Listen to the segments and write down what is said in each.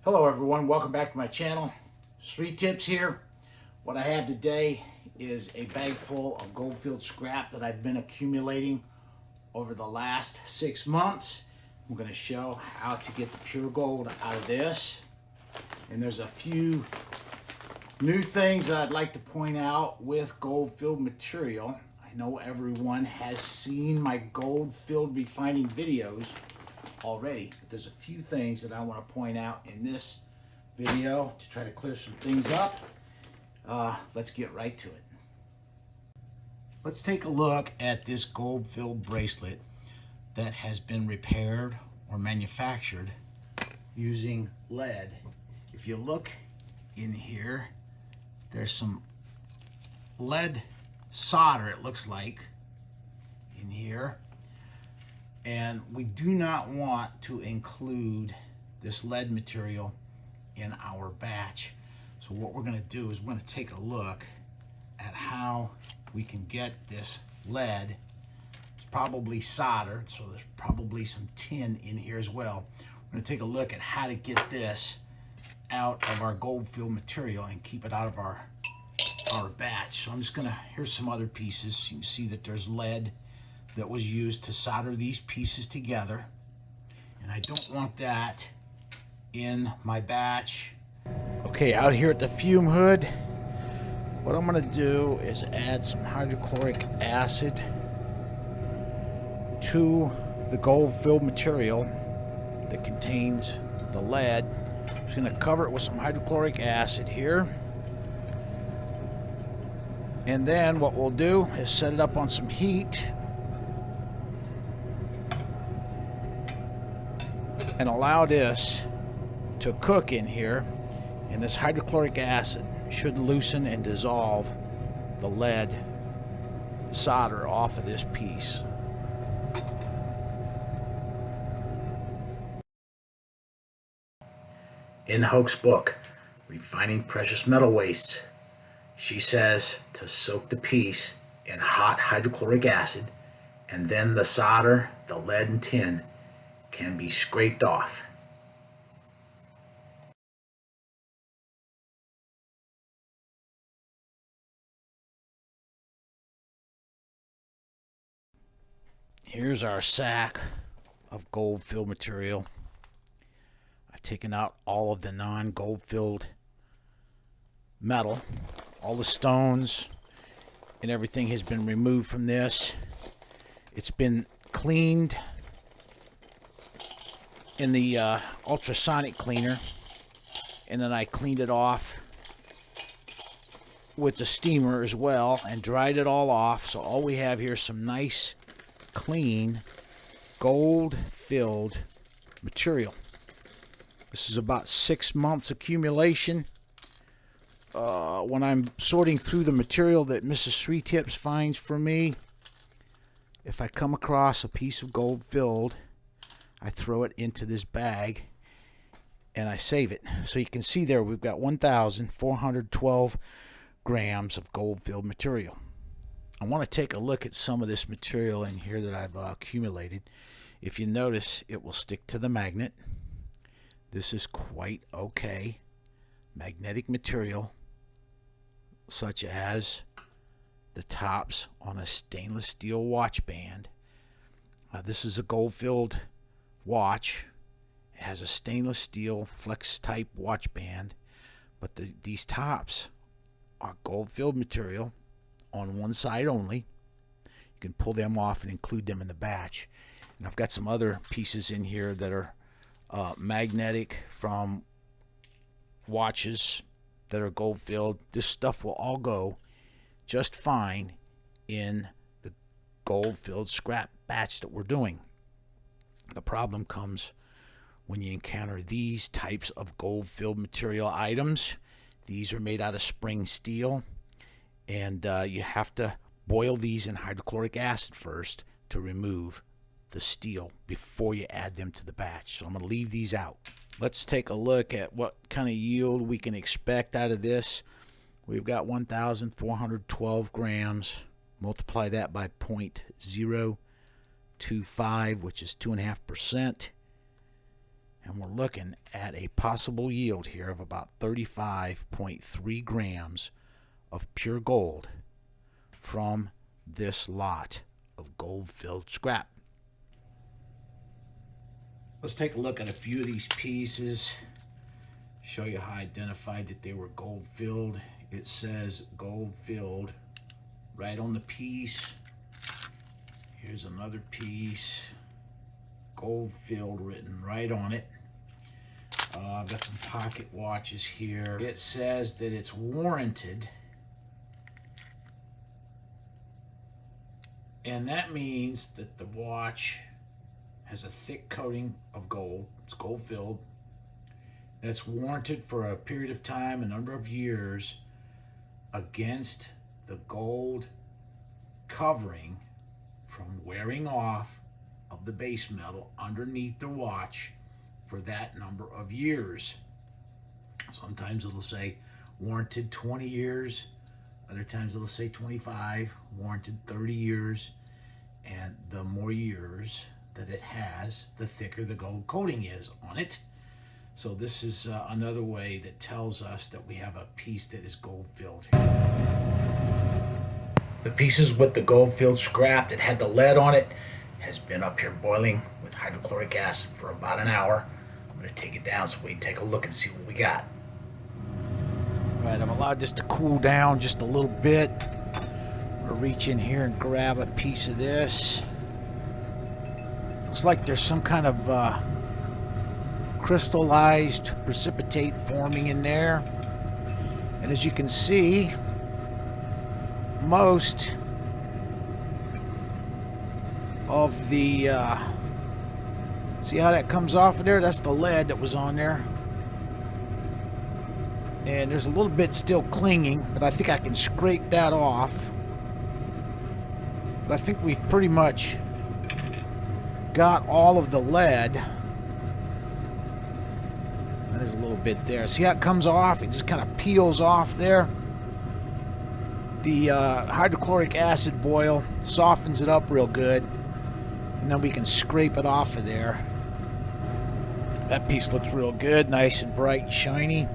Hello everyone, welcome back to my channel. Sri Tips here. What I have today is a bag full of Goldfield scrap that I've been accumulating over the last 6 months. I'm going to show how to get the pure gold out of this. And there's a few new things that I'd like to point out with Goldfield material. I know everyone has seen my Goldfield refining videos already, but there's a few things that I want to point out in this video to try to clear some things up. Let's get right to it. Let's take a look at this Goldfield bracelet that has been repaired or manufactured using lead. If you look in here, there's some lead solder, it looks like, in here. And we do not want to include this lead material in our batch. So what we're going to do is we're going to take a look at how we can get this lead. It's probably solder, so there's probably some tin in here as well. We're going to take a look at how to get this out of our Goldfield material and keep it out of our batch. So I'm just going to, here's some other pieces. You can see that there's lead that was used to solder these pieces together, and I don't want that in my batch. Okay, out here at the fume hood, what I'm going to do is add some hydrochloric acid to the Goldfield material that contains the lead. I'm just going to cover it with some hydrochloric acid here, and then what we'll do is set it up on some heat and allow this to cook in here, and this hydrochloric acid should loosen and dissolve the lead solder off of this piece. In Hoke's book, Refining Precious Metal Wastes, she says to soak the piece in hot hydrochloric acid, and then the solder, the lead and tin can be scraped off. Here's our sack of Goldfield material. I've taken out all of the non-Goldfield metal. All the stones and everything has been removed from this. It's been cleaned in the ultrasonic cleaner, and then I cleaned it off with the steamer as well and dried it all off. So all we have here is some nice clean gold-filled material. This is about 6 months accumulation. When I'm sorting through the material that Mrs. Sri Tips finds for me, if I come across a piece of gold-filled, I throw it into this bag and I save it. So you can see there we've got 1,412 grams of Goldfield material. I want to take a look at some of this material in here that I've accumulated. If you notice, it will stick to the magnet. This is quite okay. Magnetic material, such as the tops on a stainless steel watch band. This is a Goldfield watch. It has a stainless steel flex type watch band, but these tops are Goldfield material on one side only. You can pull them off and include them in the batch. And I've got some other pieces in here that are magnetic from watches that are Goldfield. This stuff will all go just fine in the Goldfield scrap batch that we're doing. The problem comes when you encounter these types of Goldfield material items. These are made out of spring steel, and you have to boil these in hydrochloric acid first to remove the steel before you add them to the batch. So I'm going to leave these out. Let's take a look at what kind of yield we can expect out of this. We've got 1,412 grams. Multiply that by 0.025, which is 2.5%. And we're looking at a possible yield here of about 35.3 grams of pure gold from this lot of gold-filled scrap. Let's take a look at a few of these pieces, show you how I identified that they were gold-filled. It says gold-filled right on the piece. Here's another piece, gold-filled written right on it. I've got some pocket watches here. It says that it's warranted, and that means that the watch has a thick coating of gold. It's gold filled, and it's warranted for a period of time, a number of years, against the gold covering from wearing off of the base metal underneath the watch for that number of years. Sometimes it'll say warranted 20 years, other times it'll say 25, warranted 30 years, and the more years that it has, the thicker the gold coating is on it. So this is another way that tells us that we have a piece that is gold filled. The pieces with the gold filled scrap that had the lead on it has been up here boiling with hydrochloric acid for about an hour. I'm going to take it down so we can take a look and see what we got. All right, I've allowed this to cool down just a little bit. I'm going to reach in here and grab a piece of this. Looks like there's some kind of crystallized precipitate forming in there. And as you can see, most of the see how that comes off of there? That's the lead that was on there. And there's a little bit still clinging, but I think I can scrape that off. But I think we've pretty much got all of the lead. There's a little bit there. See how it comes off? It just kind of peels off there. The hydrochloric acid boil softens it up real good, and then we can scrape it off of there. That piece looks real good, nice and bright and shiny.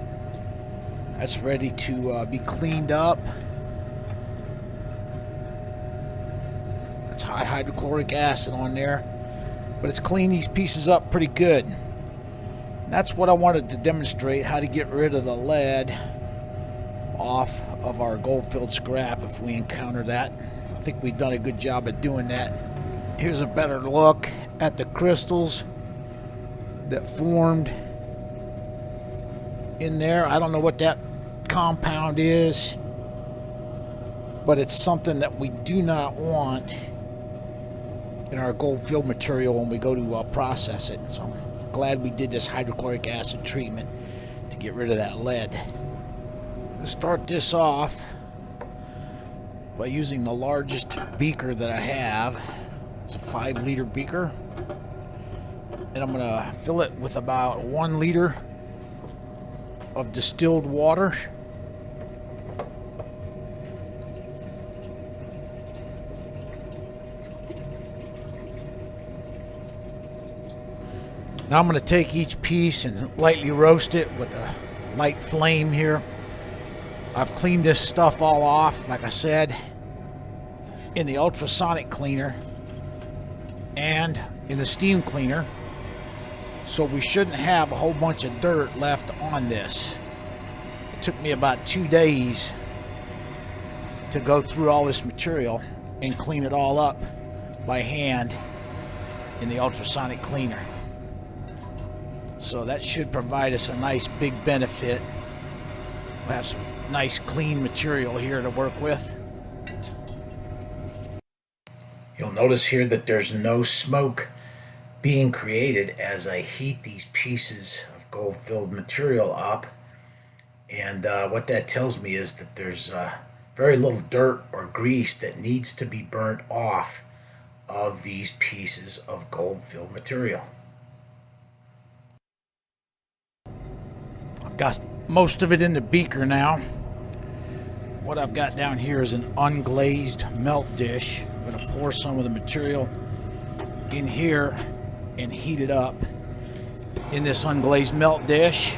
That's ready to be cleaned up. That's high hydrochloric acid on there, but it's cleaned these pieces up pretty good. And that's what I wanted to demonstrate, how to get rid of the lead off of our gold-filled scrap if we encounter that. I think we've done a good job of doing that. Here's a better look at the crystals that formed in there. I don't know what that compound is, but it's something that we do not want in our gold-filled material when we go to process it. So I'm glad we did this hydrochloric acid treatment to get rid of that lead. Let's start this off by using the largest beaker that I have. It's a 5-liter beaker, and I'm going to fill it with about 1 liter of distilled water. Now I'm going to take each piece and lightly roast it with a light flame here. I've cleaned this stuff all off, like I said, in the ultrasonic cleaner and in the steam cleaner, so we shouldn't have a whole bunch of dirt left on this. It took me about 2 days to go through all this material and clean it all up by hand in the ultrasonic cleaner. So that should provide us a nice big benefit. We'll have some nice clean material here to work with. You'll notice here that there's no smoke being created as I heat these pieces of gold-filled material up. And what that tells me is that there's very little dirt or grease that needs to be burnt off of these pieces of gold-filled material. I've got most of it in the beaker now. What I've got down here is an unglazed melt dish. I'm going to pour some of the material in here and heat it up. in this unglazed melt dish.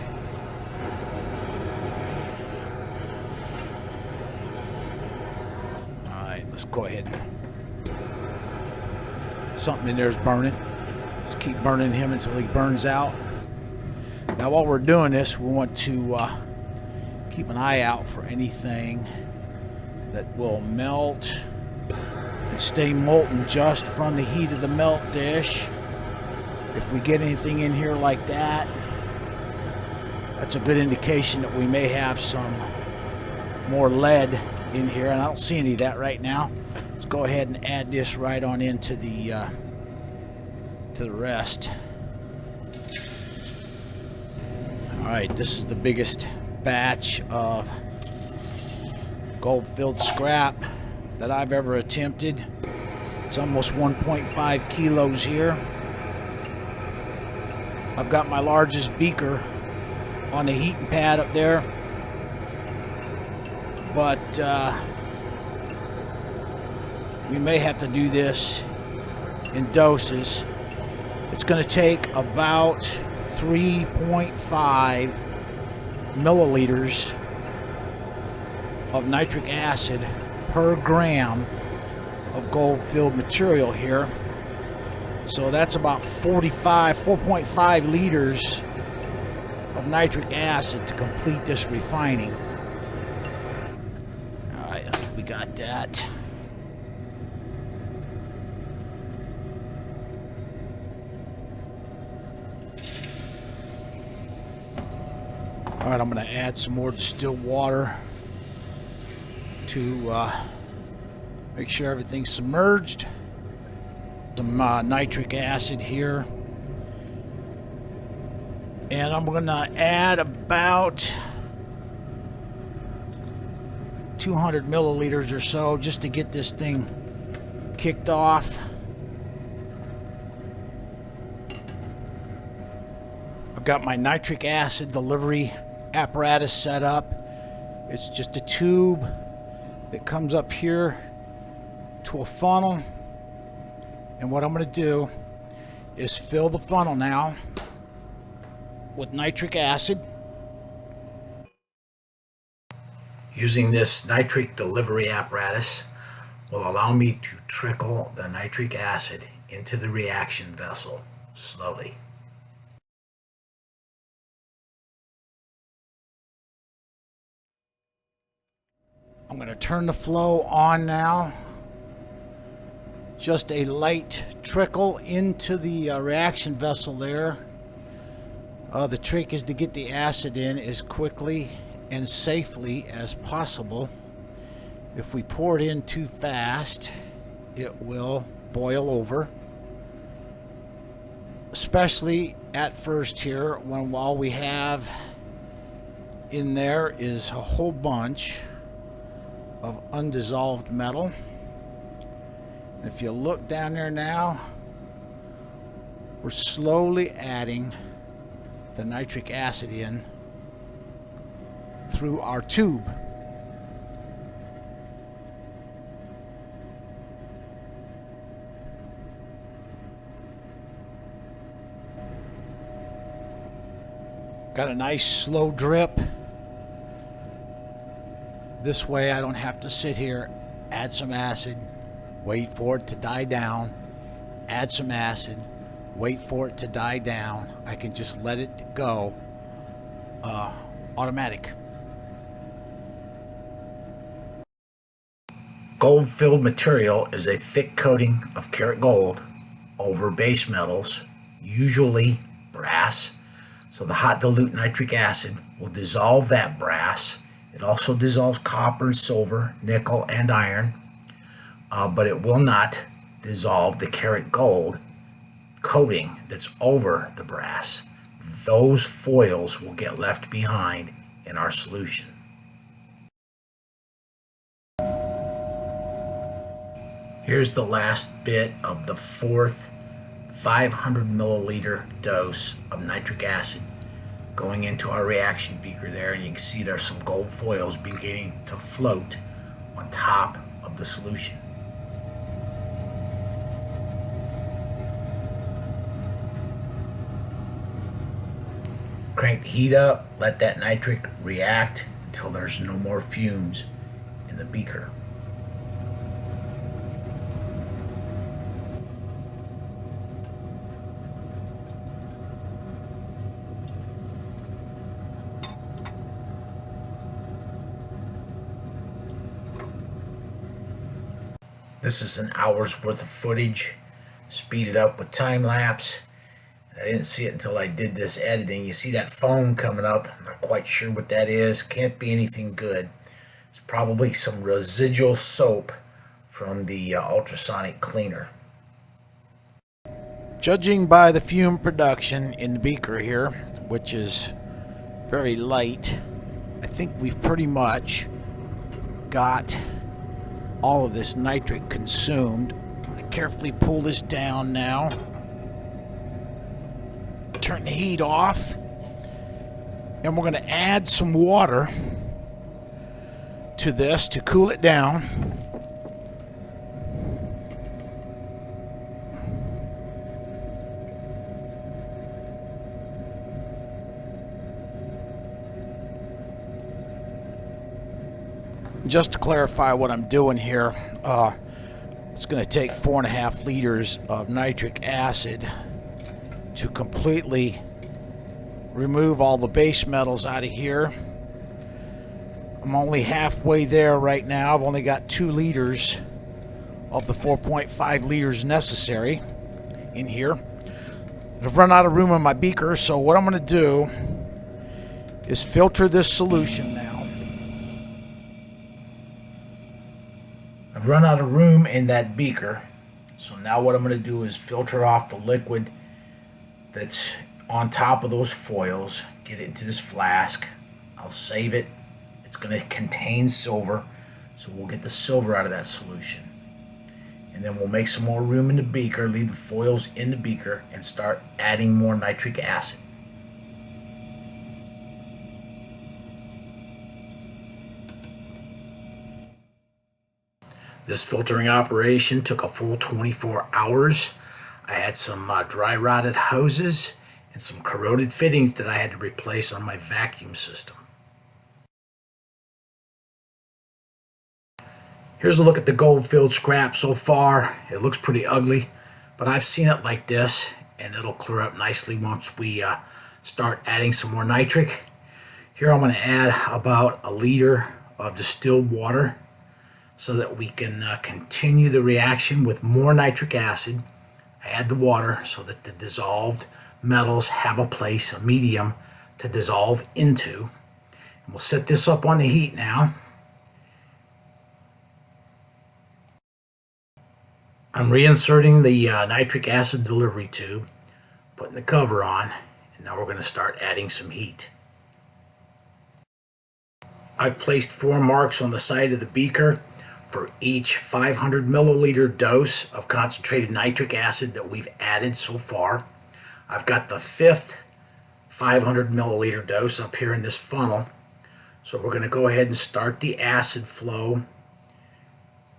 Alright, let's go ahead. Something in there is burning. Just keep burning him until he burns out. Now while we're doing this, we want to keep an eye out for anything that will melt and stay molten just from the heat of the melt dish. If we get anything in here like that, that's a good indication that we may have some more lead in here, and I don't see any of that right now. Let's go ahead and add this right on into the rest. Alright, this is the biggest batch of gold-filled scrap that I've ever attempted. It's almost 1.5 kilos here. I've got my largest beaker on the heating pad up there, but we may have to do this in doses. It's going to take about 3.5 milliliters of nitric acid per gram of gold-filled material here. So that's about 4.5 liters of nitric acid to complete this refining. All right, we got that. All right, I'm going to add some more distilled water to make sure everything's submerged. Some nitric acid here, and I'm going to add about 200 milliliters or so just to get this thing kicked off. I've got my nitric acid delivery apparatus set up. It's just a tube that comes up here to a funnel. And what I'm going to do is fill the funnel now with nitric acid. Using this nitric delivery apparatus will allow me to trickle the nitric acid into the reaction vessel slowly. I'm going to turn the flow on now. Just a light trickle into the reaction vessel there. The trick is to get the acid in as quickly and safely as possible. If we pour it in too fast, it will boil over. Especially at first here, when all we have in there is a whole bunch of undissolved metal. If you look down there now, we're slowly adding the nitric acid in through our tube. Got a nice slow drip. This way I don't have to sit here, add some acid, wait for it to die down, add some acid, wait for it to die down. I can just let it go automatic. Gold-filled material is a thick coating of karat gold over base metals, usually brass. So the hot dilute nitric acid will dissolve that brass. It also dissolves copper, silver, nickel, and iron. But it will not dissolve the karat gold coating that's over the brass. Those foils will get left behind in our solution. Here's the last bit of the fourth 500 milliliter dose of nitric acid going into our reaction beaker there, and you can see there's some gold foils beginning to float on top of the solution. overnight, heat up, let that nitric react until there's no more fumes in the beaker. This is an hour's worth of footage, speeded up with time lapse. I didn't see it until I did this editing. You see that foam coming up. I'm not quite sure what that is. Can't be anything good. It's probably some residual soap from the ultrasonic cleaner. Judging by the fume production in the beaker here, which is very light, I think we've pretty much got all of this nitric consumed. I carefully pull this down now. Turn the heat off. And we're going to add some water to this to cool it down. Just to clarify what I'm doing here, it's going to take 4.5 liters of nitric acid to completely remove all the base metals out of here. I'm only halfway there right now. I've only got 2 liters of the 4.5 liters necessary in here. I've run out of room in my beaker, so what I'm going to do is filter this solution now. I've run out of room in that beaker, so now what I'm going to do is filter off the liquid that's on top of those foils, get it into this flask. I'll save it. It's going to contain silver, so we'll get the silver out of that solution. And then we'll make some more room in the beaker, leave the foils in the beaker, and start adding more nitric acid. This filtering operation took a full 24 hours. I had some dry rotted hoses and some corroded fittings that I had to replace on my vacuum system. Here's a look at the gold-filled scrap so far. It looks pretty ugly, but I've seen it like this, and it'll clear up nicely once we start adding some more nitric. Here I'm going to add about 1 liter of distilled water so that we can continue the reaction with more nitric acid. Add the water so that the dissolved metals have a place, a medium to dissolve into. And we'll set this up on the heat now. I'm reinserting the nitric acid delivery tube, putting the cover on, and now we're going to start adding some heat. I've placed 4 marks on the side of the beaker for each 500 milliliter dose of concentrated nitric acid that we've added so far. I've got the 5th 500 milliliter dose up here in this funnel. So we're going to go ahead and start the acid flow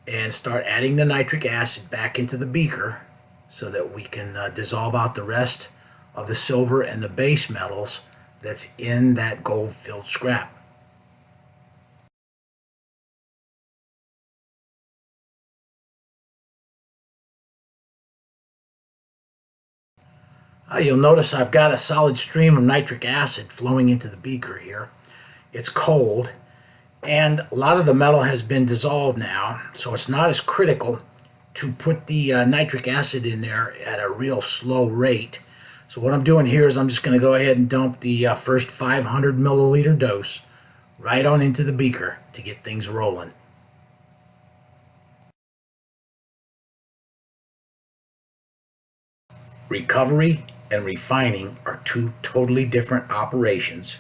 and start adding the nitric acid back into the beaker so that we can dissolve out the rest of the silver and the base metals that's in that gold-filled scrap. You'll notice I've got a solid stream of nitric acid flowing into the beaker here. It's cold, and a lot of the metal has been dissolved now, so it's not as critical to put the nitric acid in there at a real slow rate. So what I'm doing here is I'm just going to go ahead and dump the first 500 milliliter dose right on into the beaker to get things rolling. Recovery and refining are 2 totally different operations.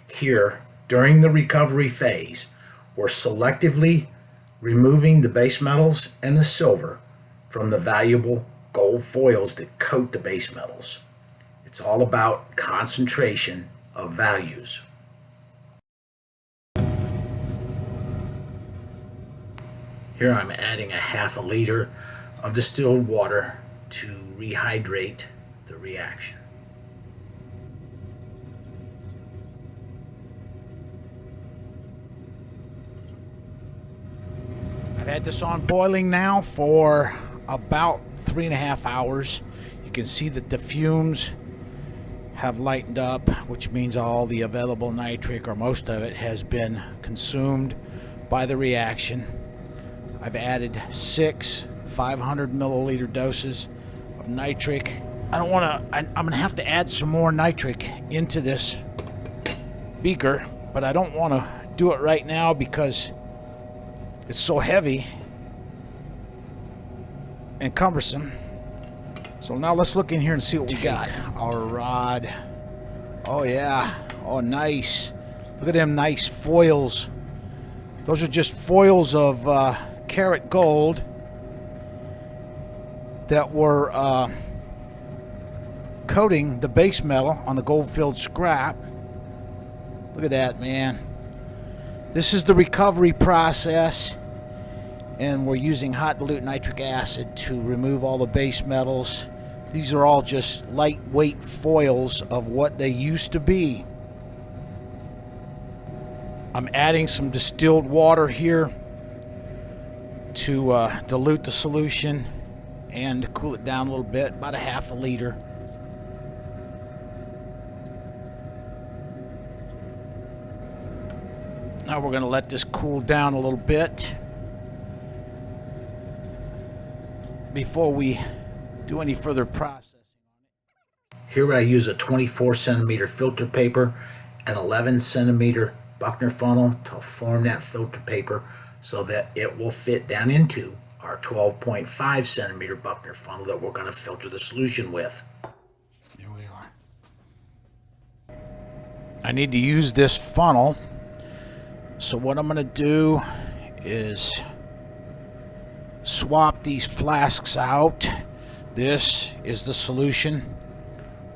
Here, during the recovery phase, we're selectively removing the base metals and the silver from the valuable gold foils that coat the base metals. It's all about concentration of values. Here I'm adding a 1/2 liter of distilled water to rehydrate the reaction. I've had this on boiling now for about 3.5 hours. You can see that the fumes have lightened up, which means all the available nitric, or most of it, has been consumed by the reaction. I've added 6 500 milliliter doses of nitric. I'm gonna have to add some more nitric into this beaker, but I don't want to do it right now because it's so heavy and cumbersome. So now let's look in here and see what we got. Our rod. Oh yeah. Oh, nice. Look at them nice foils. Those are just foils of carat gold that were coating the base metal on the gold-filled scrap. Look at that, man. This is the recovery process, and we're using hot dilute nitric acid to remove all the base metals. These are all just lightweight foils of what they used to be. I'm adding some distilled water here to dilute the solution and cool it down a little bit, about a half a liter. Now we're going to let this cool down a little bit before we do any further processing. Here I use a 24 centimeter filter paper and 11 centimeter Buckner funnel to form that filter paper so that it will fit down into our 12.5 centimeter Buckner funnel that we're going to filter the solution with. Here we are. I need to use this funnel. So what I'm going to do is swap these flasks out. This is the solution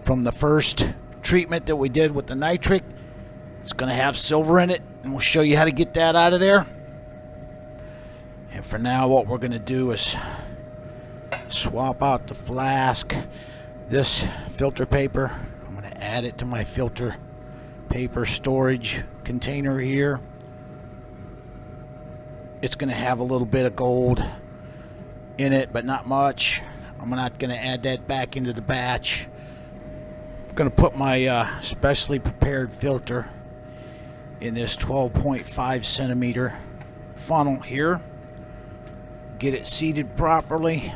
from the first treatment that we did with the nitric. It's going to have silver in it, and we'll show you how to get that out of there. And for now, what we're going to do is swap out the flask. This filter paper, I'm going to add it to my filter paper storage container here. It's going to have a little bit of gold in it, but not much. I'm not going to add that back into the batch. I'm going to put my specially prepared filter in this 12.5 centimeter funnel here. Get it seated properly.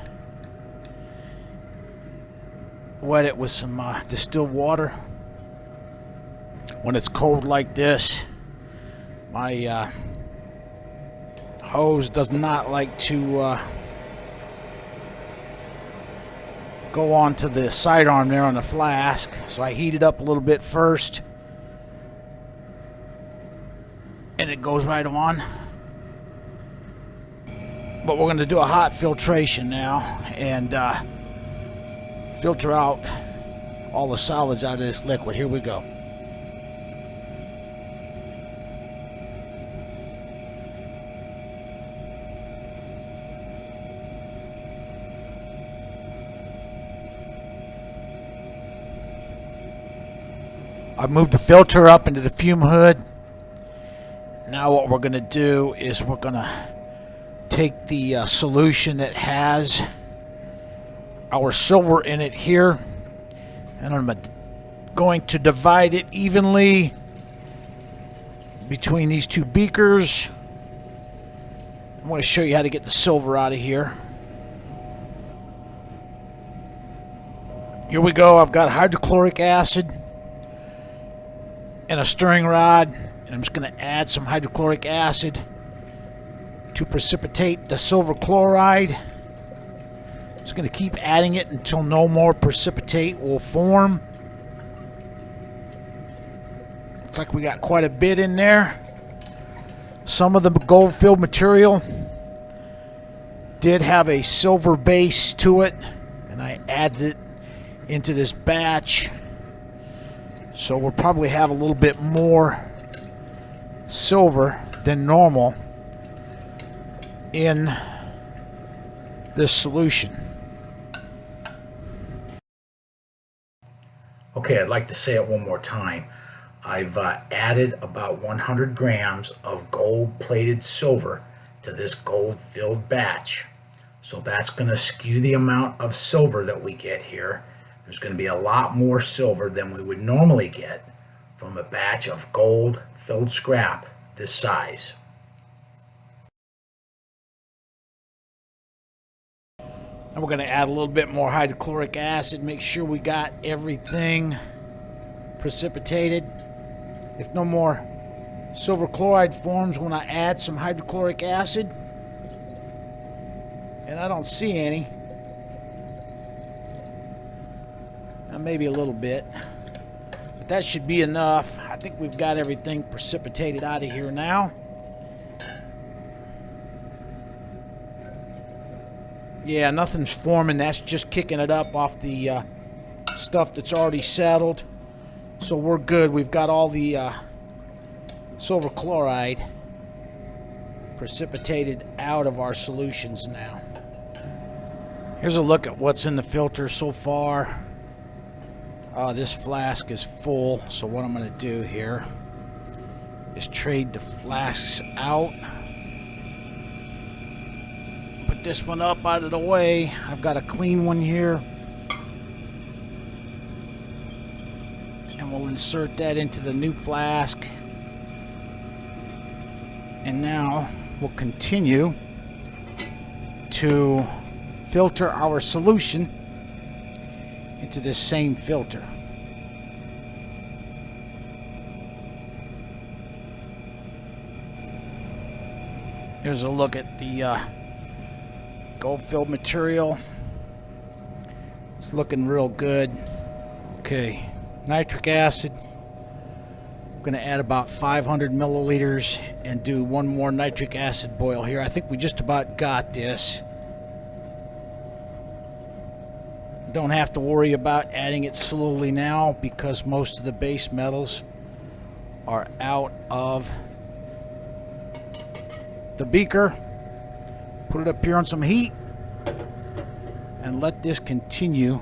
Wet it with some distilled water. When it's cold like this, my hose does not like to go onto the sidearm there on the flask, so I heat it up a little bit first, and it goes right on. But we're going to do a hot filtration now and filter out all the solids out of this liquid. Here we go. I've moved the filter up into the fume hood. Now what we're going to do is we're going to take the solution that has our silver in it here, and I'm going to divide it evenly between these two beakers. I'm going to show you how to get the silver out of here. Here we go. I've got hydrochloric acid and a stirring rod, and I'm just going to add some hydrochloric acid to precipitate the silver chloride. Just going to keep adding it until no more precipitate will form. Looks like we got quite a bit in there. Some of the gold-filled material did have a silver base to it, and I added it into this batch. So we'll probably have a little bit more silver than normal in this solution. Okay, I'd like to say it one more time. I've added about 100 grams of gold-plated silver to this gold-filled batch. So that's going to skew the amount of silver that we get here. There's going to be a lot more silver than we would normally get from a batch of gold-filled scrap this size. And we're going to add a little bit more hydrochloric acid, make sure we got everything precipitated. If no more silver chloride forms when I add some hydrochloric acid, and I don't see any, now maybe a little bit, but that should be enough. I think we've got everything precipitated out of here now. Yeah, nothing's forming. That's just kicking it up off the stuff that's already settled. So we're good. We've got all the silver chloride precipitated out of our solutions now. Here's a look at what's in the filter so far. This flask is full, so what I'm going to do here is trade the flasks out. Put this one up out of the way. I've got a clean one here. And we'll insert that into the new flask. And now we'll continue to filter our solution into this same filter. Here's a look at the gold-filled material. It's looking real good. Okay, nitric acid. I'm going to add about 500 milliliters and do one more nitric acid boil here. I think we just about got this. Don't have to worry about adding it slowly now because most of the base metals are out of the beaker. Put it up here on some heat and let this continue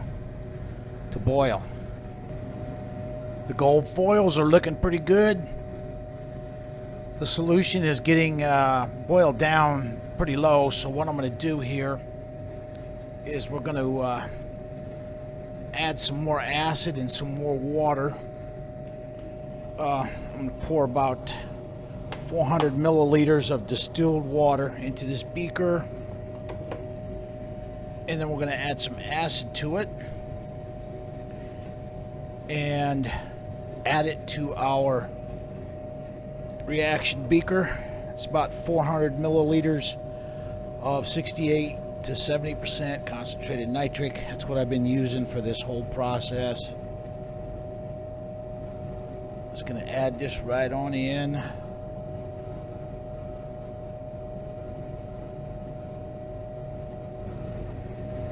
to boil. The gold foils are looking pretty good. The solution is getting boiled down pretty low, so what I'm going to do here is we're going to add some more acid and some more water. I'm going to pour about 400 milliliters of distilled water into this beaker, and then we're going to add some acid to it and add it to our reaction beaker. It's about 400 milliliters of 68 to 70% concentrated nitric. That's what I've been using for this whole process. Just going to add this right on in.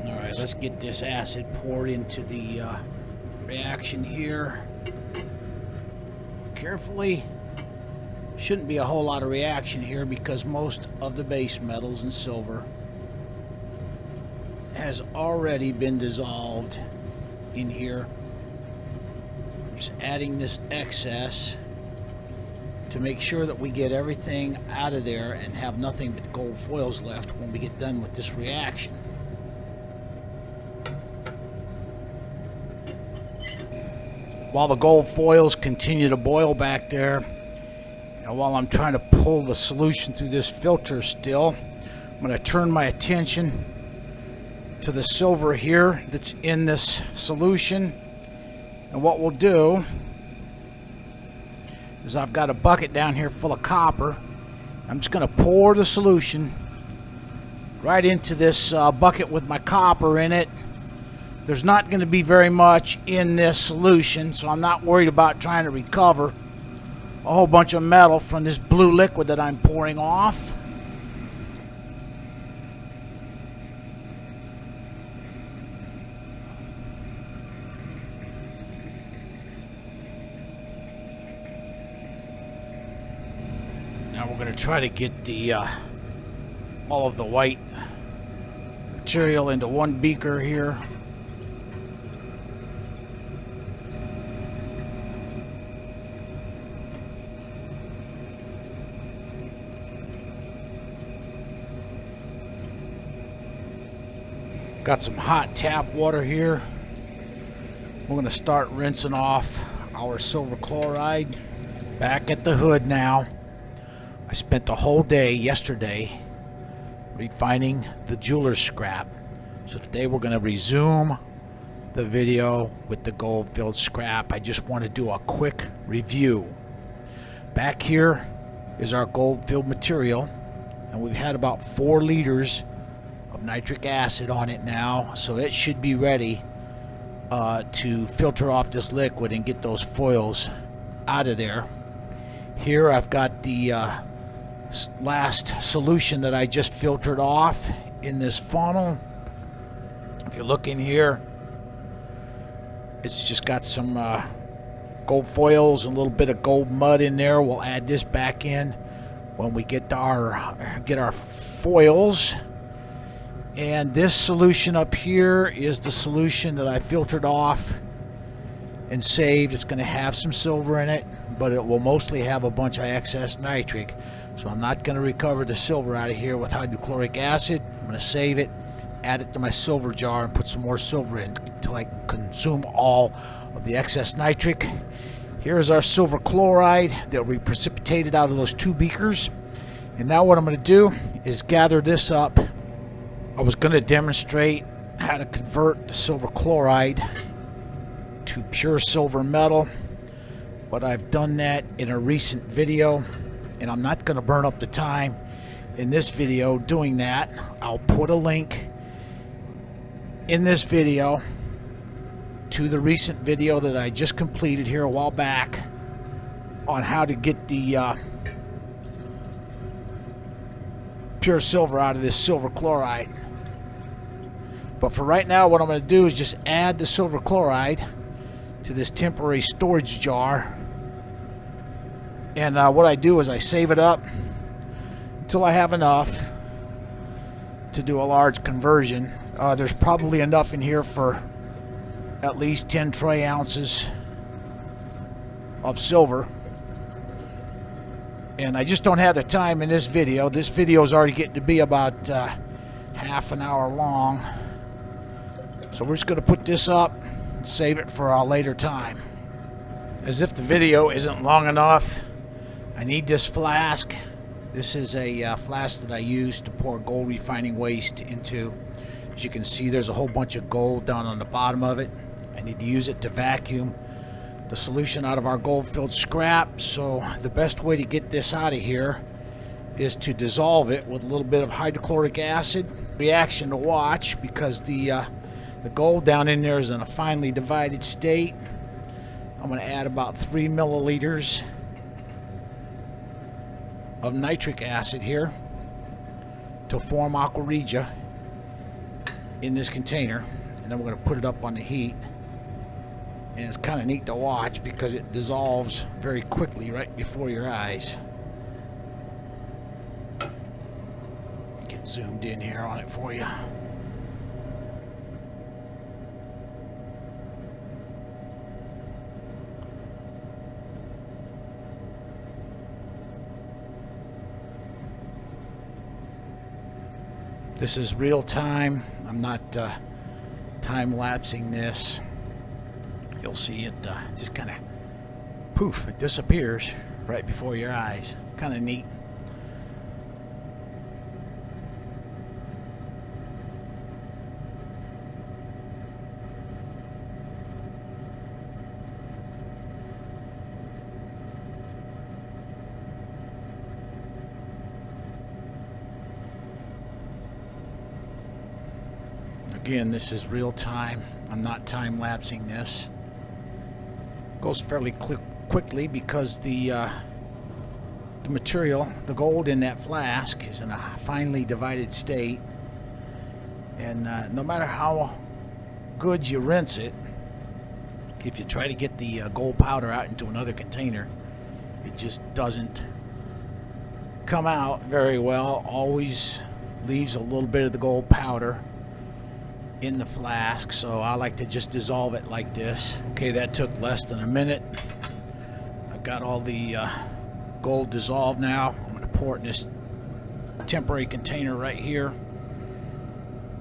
Alright, let's get this acid poured into the reaction here. Carefully. Shouldn't be a whole lot of reaction here because most of the base metals and silver has already been dissolved in here. I'm just adding this excess to make sure that we get everything out of there and have nothing but gold foils left when we get done with this reaction. While the gold foils continue to boil back there, and while I'm trying to pull the solution through this filter still, I'm going to turn my attention to the silver here that's in this solution. And what we'll do is I've got a bucket down here full of copper. I'm just going to pour the solution right into this bucket with my copper in it. There's not going to be very much in this solution, so I'm not worried about trying to recover a whole bunch of metal from this blue liquid that I'm pouring off. Now we're going to try to get the all of the white material into one beaker here. Got some hot tap water here. We're going to start rinsing off our silver chloride. Back at the hood now. I spent the whole day yesterday refining the jeweler's scrap. So today we're going to resume the video with the gold-filled scrap. I just want to do a quick review. Back here is our gold-filled material, and we've had about 4 liters of nitric acid on it now, so it should be ready to filter off this liquid and get those foils out of there. Here I've got the last solution that I just filtered off in this funnel. If you look in here, it's just got some gold foils and a little bit of gold mud in there. We'll add this back in when we get our foils. And this solution up here is the solution that I filtered off and saved. It's going to have some silver in it, but it will mostly have a bunch of excess nitric. So I'm not going to recover the silver out of here with hydrochloric acid. I'm going to save it, add it to my silver jar, and put some more silver in until I can consume all of the excess nitric. Here's our silver chloride that we precipitated out of those 2 beakers. And now what I'm going to do is gather this up. I was going to demonstrate how to convert the silver chloride to pure silver metal, but I've done that in a recent video, and I'm not going to burn up the time in this video doing that. I'll put a link in this video to the recent video that I just completed here a while back on how to get the pure silver out of this silver chloride. But for right now, what I'm going to do is just add the silver chloride to this temporary storage jar. And what I do is I save it up until I have enough to do a large conversion. There's probably enough in here for at least 10 tray ounces of silver. And I just don't have the time in this video. This video is already getting to be about half an hour long. So we're just going to put this up and save it for a later time. As if the video isn't long enough, I need this flask. This is a flask that I use to pour gold refining waste into. As you can see, there's a whole bunch of gold down on the bottom of it. I need to use it to vacuum the solution out of our gold-filled scrap. So the best way to get this out of here is to dissolve it with a little bit of hydrochloric acid. Reaction to watch, because the gold down in there is in a finely divided state. I'm going to add about 3 milliliters of nitric acid here to form aqua regia in this container, and then we're going to put it up on the heat. And it's kind of neat to watch because it dissolves very quickly right before your eyes. Get zoomed in here on it for you. This is real time. I'm not time-lapsing this. You'll see it just kind of poof, it disappears right before your eyes. Kind of neat. Again, this is real time. I'm not time-lapsing this. Goes fairly quickly because the material, the gold in that flask, is in a finely divided state, and no matter how good you rinse it, if you try to get the gold powder out into another container, it just doesn't come out very well. Always leaves a little bit of the gold powder in the flask, so I like to just dissolve it like this. Okay, that took less than a minute. I've got all the gold dissolved now. I'm going to pour it in this temporary container right here,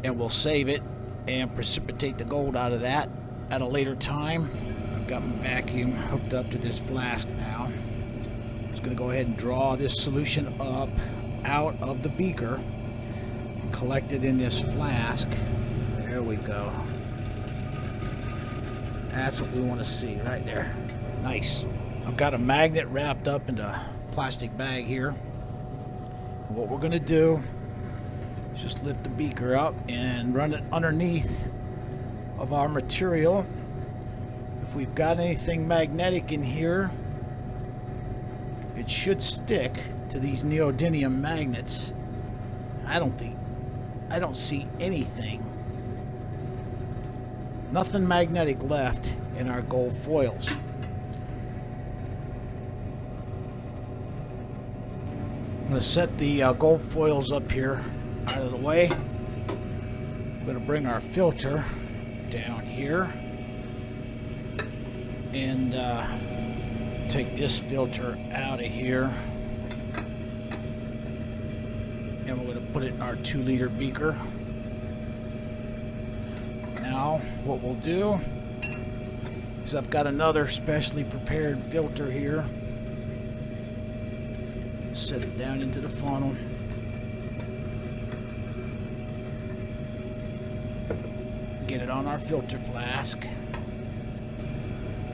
and we'll save it and precipitate the gold out of that at a later time. I've got my vacuum hooked up to this flask now. I'm just going to go ahead and draw this solution up out of the beaker and collect it in this flask. There we go. That's what we want to see right there. Nice. I've got a magnet wrapped up in a plastic bag here. And what we're going to do is just lift the beaker up and run it underneath of our material. If we've got anything magnetic in here, it should stick to these neodymium magnets. I don't see anything. Nothing magnetic left in our gold foils. I'm going to set the gold foils up here out of the way. I'm going to bring our filter down here and take this filter out of here, and we're going to put it in our 2-liter beaker. Now what we'll do is I've got another specially prepared filter here. Set it down into the funnel. Get it on our filter flask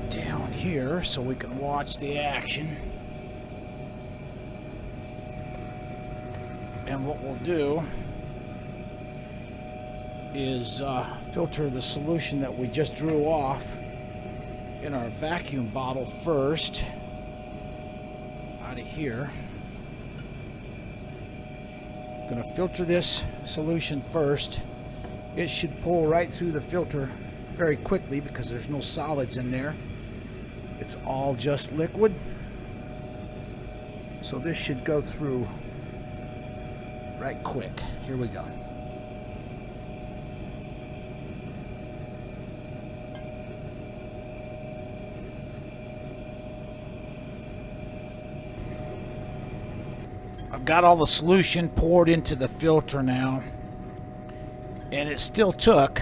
down here so we can watch the action. And what we'll do is filter the solution that we just drew off in our vacuum bottle first out of here. Going to filter this solution first. It should pull right through the filter very quickly because there's no solids in there. It's all just liquid. So this should go through right quick. Here we go. I've got all the solution poured into the filter now, and it still took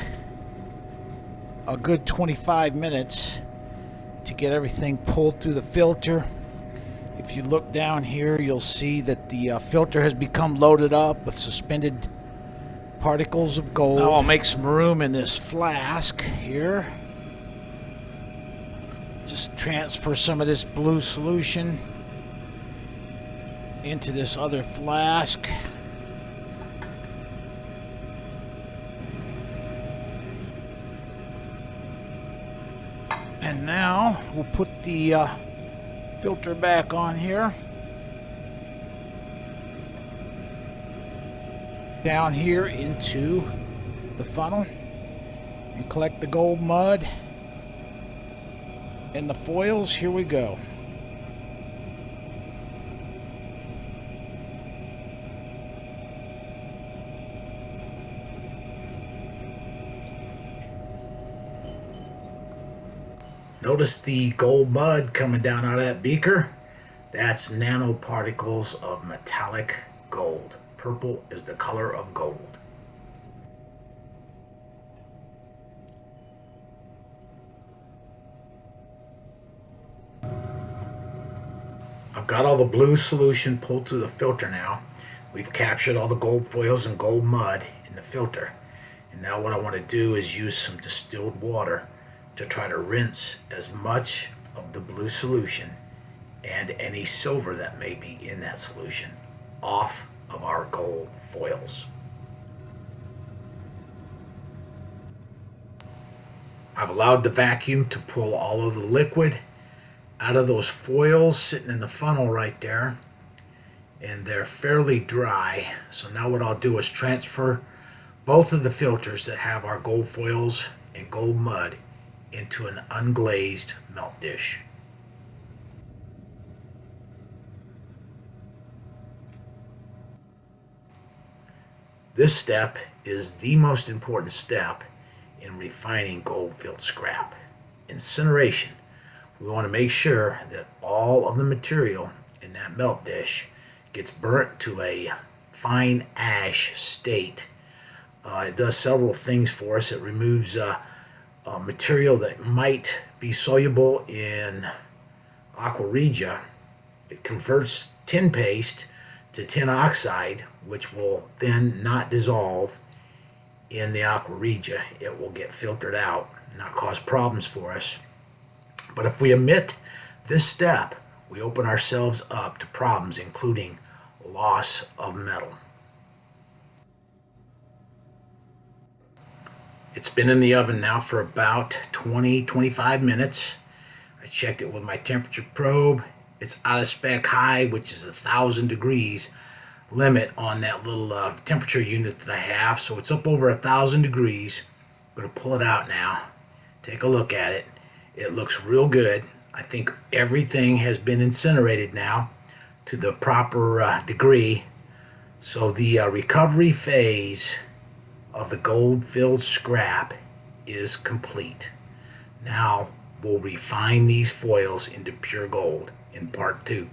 a good 25 minutes to get everything pulled through the filter. If you look down here, you'll see that the filter has become loaded up with suspended particles of gold. Now I'll make some room in this flask here. Just transfer some of this blue solution into this other flask. And now we'll put the filter back on here. Down here into the funnel and collect the gold mud and the foils. Here we go. Notice the gold mud coming down out of that beaker. That's nanoparticles of metallic gold. Purple is the color of gold. I've got all the blue solution pulled through the filter now. We've captured all the gold foils and gold mud in the filter. And now what I want to do is use some distilled water to try to rinse as much of the blue solution and any silver that may be in that solution off of our gold foils. I've allowed the vacuum to pull all of the liquid out of those foils sitting in the funnel right there, and they're fairly dry. So now what I'll do is transfer both of the filters that have our gold foils and gold mud into an unglazed melt dish. This step is the most important step in refining gold-filled scrap. Incineration. We want to make sure that all of the material in that melt dish gets burnt to a fine ash state It does several things for us. It removes material that might be soluble in aqua regia. It converts tin paste to tin oxide, which will then not dissolve in the aqua regia. It will get filtered out, not cause problems for us. But if we omit this step, we open ourselves up to problems, including loss of metal. It's been in the oven now for about 20-25 minutes. I checked it with my temperature probe. It's out of spec high, which is 1,000 degrees limit on that little temperature unit that I have. So it's up over 1,000 degrees. I'm going to pull it out now. Take a look at it. It looks real good. I think everything has been incinerated now to the proper degree. So the recovery phase of the gold-filled scrap is complete. Now we'll refine these foils into pure gold in part 2.